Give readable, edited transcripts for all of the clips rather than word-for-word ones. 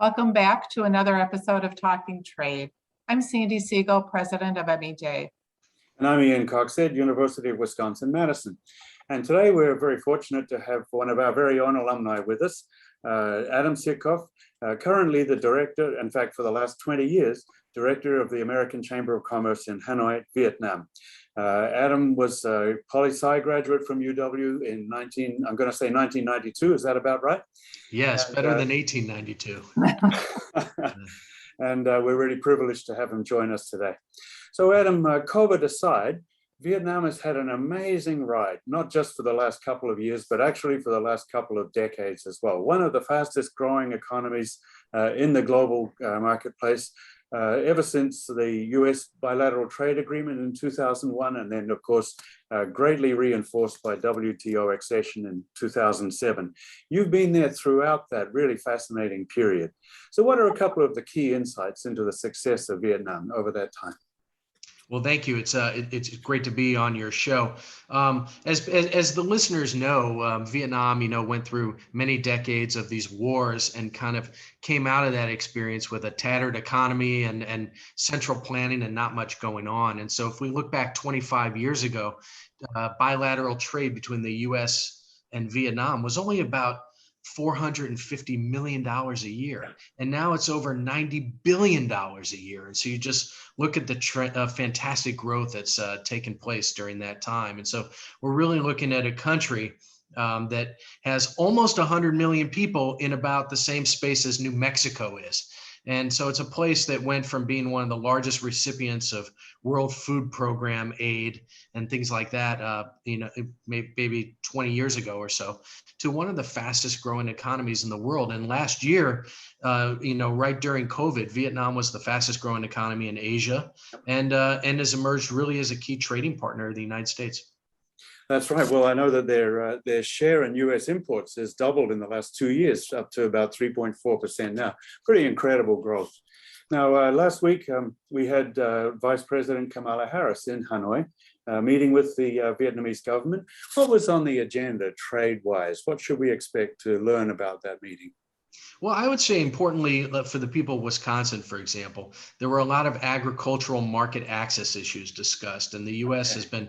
Welcome back to another episode of Talking Trade. I'm Sandi Siegel, president of MEJ. And I'm Ian Coxhead, University of Wisconsin-Madison. And today we're very fortunate to have one of our very own alumni with us, Adam Sitkoff, currently the director, in fact, for the last 20 years, director of the American Chamber of Commerce in Hanoi, Vietnam. Adam was a poli-sci graduate from UW in 1992. Is that about right? Yes, and, better than 1892. And we're really privileged to have him join us today. So Adam, COVID aside, Vietnam has had an amazing ride, not just for the last couple of years, but actually for the last couple of decades as well. One of the fastest growing economies in the global marketplace ever since the US bilateral trade agreement in 2001, and then of course, greatly reinforced by WTO accession in 2007. You've been there throughout that really fascinating period. So what are a couple of the key insights into the success of Vietnam over that time? Well, thank you. It's great to be on your show. As the listeners know, Vietnam, went through many decades of these wars and kind of came out of that experience with a tattered economy and central planning and not much going on. And so if we look back 25 years ago, bilateral trade between the U.S. and Vietnam was only about $450 million a year. And now it's over $90 billion a year. And so you just look at the fantastic growth that's taken place during that time. And so we're really looking at a country that has almost 100 million people in about the same space as New Mexico is. And so it's a place that went from being one of the largest recipients of World Food Program aid and things like that, maybe 20 years ago or so, to one of the fastest growing economies in the world. And last year, right during COVID, Vietnam was the fastest growing economy in Asia and has emerged really as a key trading partner of the United States. That's right. Well, I know that their share in U.S. imports has doubled in the last 2 years, up to about 3.4% now. Pretty incredible growth. Now, last week, we had Vice President Kamala Harris in Hanoi, meeting with the Vietnamese government. What was on the agenda trade-wise? What should we expect to learn about that meeting? Well, I would say importantly for the people of Wisconsin, for example, there were a lot of agricultural market access issues discussed. And the U.S. has been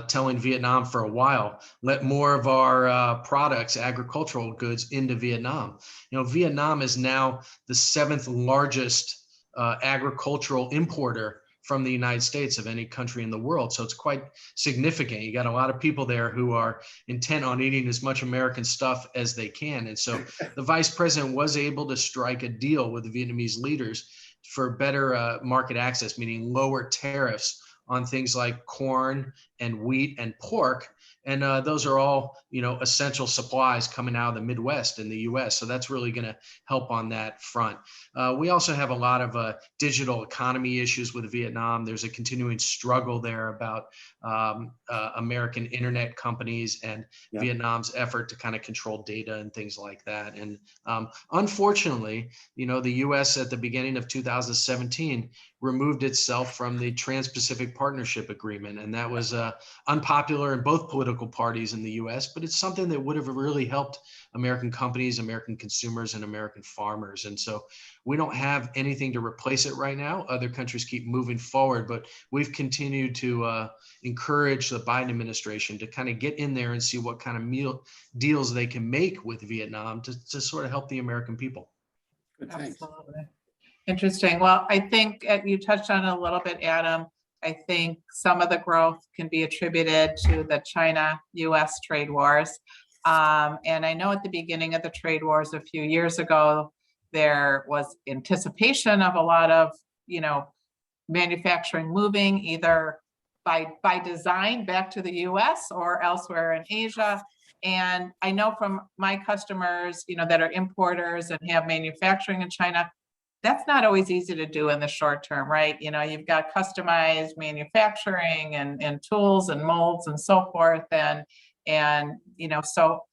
telling Vietnam for a while, let more of our products, agricultural goods into Vietnam. Vietnam is now the 7th largest agricultural importer from the United States of any country in the world. So it's quite significant. You got a lot of people there who are intent on eating as much American stuff as they can. And so the vice president was able to strike a deal with the Vietnamese leaders for better market access, meaning lower tariffs on things like corn and wheat and pork. And those are all, essential supplies coming out of the Midwest in the U.S. So that's really going to help on that front. We also have a lot of digital economy issues with Vietnam. There's a continuing struggle there about American internet companies and Vietnam's effort to kind of control data and things like that. And unfortunately, the U.S. at the beginning of 2017 removed itself from the Trans-Pacific Partnership Agreement. And that was unpopular in both political parties in the U.S., but it's something that would have really helped American companies, American consumers, and American farmers. And so we don't have anything to replace it right now. Other countries keep moving forward, but we've continued to encourage the Biden administration to kind of get in there and see what kind of deals they can make with Vietnam to sort of help the American people. Absolutely. Interesting. Well, I think you touched on it a little bit, Adam. I think some of the growth can be attributed to the China-US trade wars. And I know at the beginning of the trade wars a few years ago, there was anticipation of a lot of, manufacturing moving either by design back to the US or elsewhere in Asia. And I know from my customers, that are importers and have manufacturing in China, that's not always easy to do in the short term, right? You've got customized manufacturing and tools and molds and so forth. And so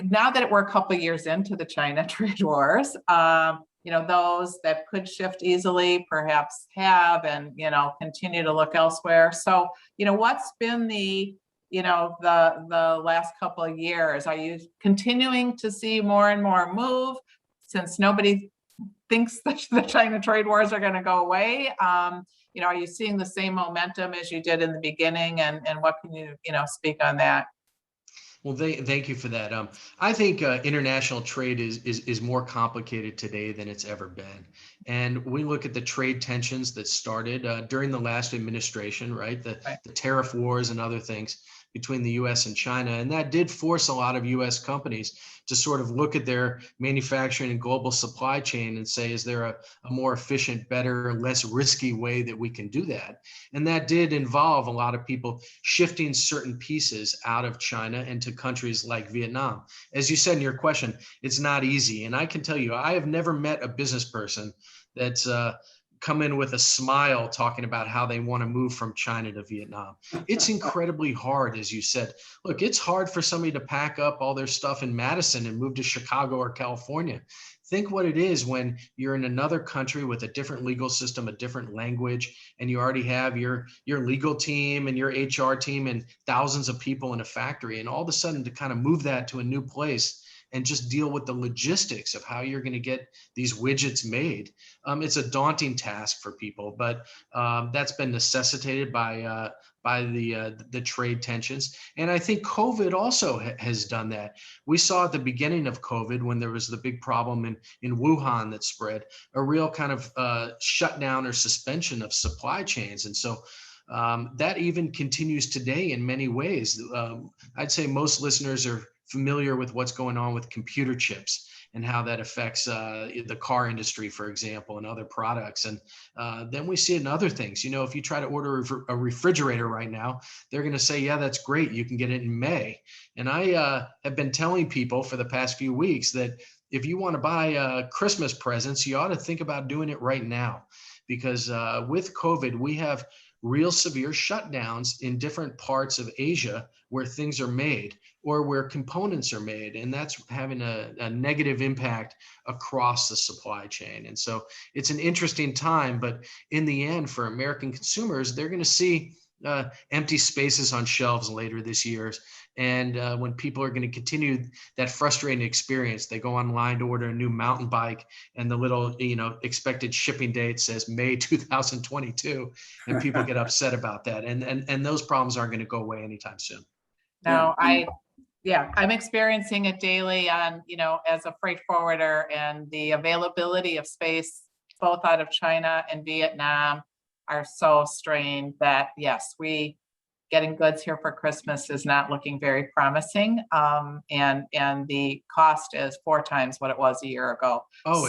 now that we're a couple of years into the China trade wars, those that could shift easily perhaps have and, continue to look elsewhere. So, what's been the last couple of years? Are you continuing to see more and more move? since nobody thinks that the China trade wars are going to go away, are you seeing the same momentum as you did in the beginning? And what can you, speak on that? Well, thank you for that. I think international trade is more complicated today than it's ever been. And we look at the trade tensions that started during the last administration, right? The tariff wars and other things between the US and China. And that did force a lot of US companies to sort of look at their manufacturing and global supply chain and say, is there a more efficient, better, less risky way that we can do that? And that did involve a lot of people shifting certain pieces out of China into countries like Vietnam. As you said in your question, it's not easy. And I can tell you, I have never met a business person that's come in with a smile talking about how they want to move from China to Vietnam. It's incredibly hard, as you said. Look, it's hard for somebody to pack up all their stuff in Madison and move to Chicago or California. Think what it is when you're in another country with a different legal system, a different language, and you already have your legal team and your HR team and thousands of people in a factory. And all of a sudden to kind of move that to a new place and just deal with the logistics of how you're going to get these widgets made. It's a daunting task for people, but that's been necessitated by the trade tensions. And I think COVID also has done that. We saw at the beginning of COVID, when there was the big problem in Wuhan that spread, a real kind of shutdown or suspension of supply chains. And so that even continues today in many ways. I'd say most listeners are familiar with what's going on with computer chips and how that affects the car industry, for example, and other products. And then we see it in other things. If you try to order a refrigerator right now, they're going to say, yeah, that's great. You can get it in May. And I have been telling people for the past few weeks that if you want to buy Christmas presents, you ought to think about doing it right now. Because with COVID, we have real severe shutdowns in different parts of Asia where things are made or where components are made. And that's having a negative impact across the supply chain. And so it's an interesting time, but in the end, for American consumers, they're going to see empty spaces on shelves later this year. And when people are going to continue that frustrating experience, they go online to order a new mountain bike and the little, expected shipping date says May 2022, and people get upset about that. And those problems aren't going to go away anytime soon. No, I'm experiencing it daily on, as a freight forwarder, and the availability of space, both out of China and Vietnam, are so strained that yes, getting goods here for Christmas is not looking very promising. And the cost is 4 times what it was a year ago. Oh,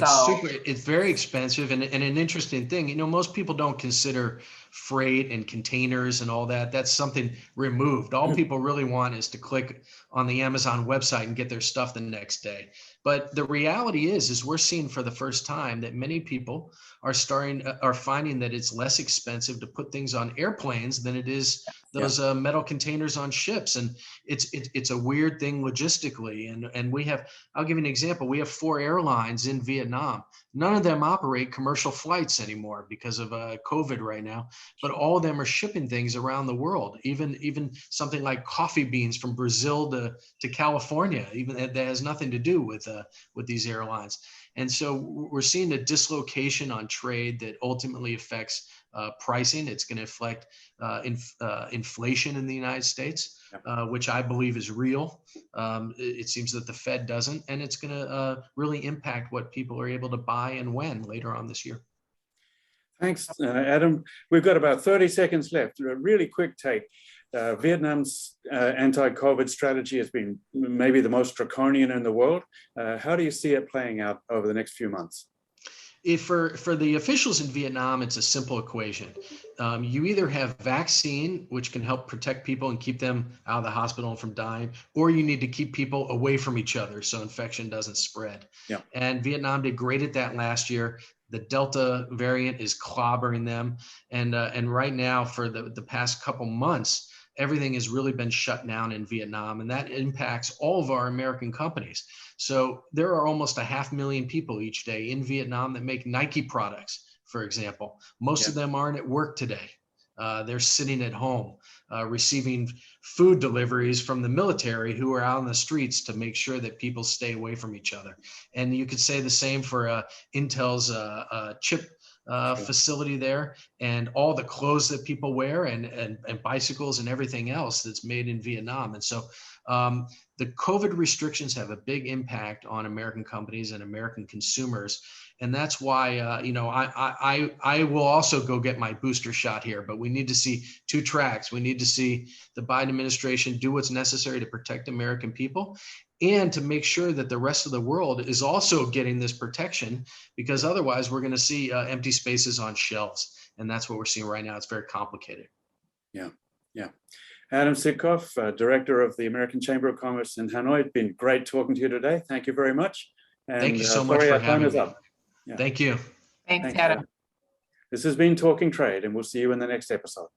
it's very expensive. And an interesting thing, most people don't consider freight and containers and all that. That's something removed. All people really want is to click on the Amazon website and get their stuff the next day. But the reality is we're seeing for the first time that many people are finding that it's less expensive to put things on airplanes than it is those metal containers on ships. And it's a weird thing logistically. And I'll give you an example. We have 4 airlines in Vietnam. None of them operate commercial flights anymore because of COVID right now, but all of them are shipping things around the world. Even something like coffee beans from Brazil to California, even that has nothing to do with these airlines. And so we're seeing a dislocation on trade that ultimately affects pricing. It's going to affect inflation in the United States, which I believe is real. It seems that the Fed doesn't, and it's going to really impact what people are able to buy and when later on this year. Thanks, Adam. We've got about 30 seconds left. A really quick take. Vietnam's anti-COVID strategy has been maybe the most draconian in the world. How do you see it playing out over the next few months? For the officials in Vietnam, it's a simple equation. You either have vaccine, which can help protect people and keep them out of the hospital and from dying, or you need to keep people away from each other so infection doesn't spread. Yeah. And Vietnam did great at that last year. The Delta variant is clobbering them. And right now, for the past couple months, everything has really been shut down in Vietnam, and that impacts all of our American companies. So there are almost 500,000 people each day in Vietnam that make Nike products, for example. Most of them aren't at work today. They're sitting at home, receiving food deliveries from the military who are out on the streets to make sure that people stay away from each other. And you could say the same for Intel's chip facility there, and all the clothes that people wear, and bicycles and everything else that's made in Vietnam. And so the COVID restrictions have a big impact on American companies and American consumers. And that's why, I will also go get my booster shot here, but we need to see two tracks. We need to see the Biden administration do what's necessary to protect American people, and to make sure that the rest of the world is also getting this protection, because otherwise we're going to see empty spaces on shelves. And that's what we're seeing right now. It's very complicated. Yeah. Adam Sitkoff, Director of the American Chamber of Commerce in Hanoi. It's been great talking to you today. Thank you very much. And thank you so much for having me. Yeah. Thank you. Thanks, Adam. This has been Talking Trade, and we'll see you in the next episode.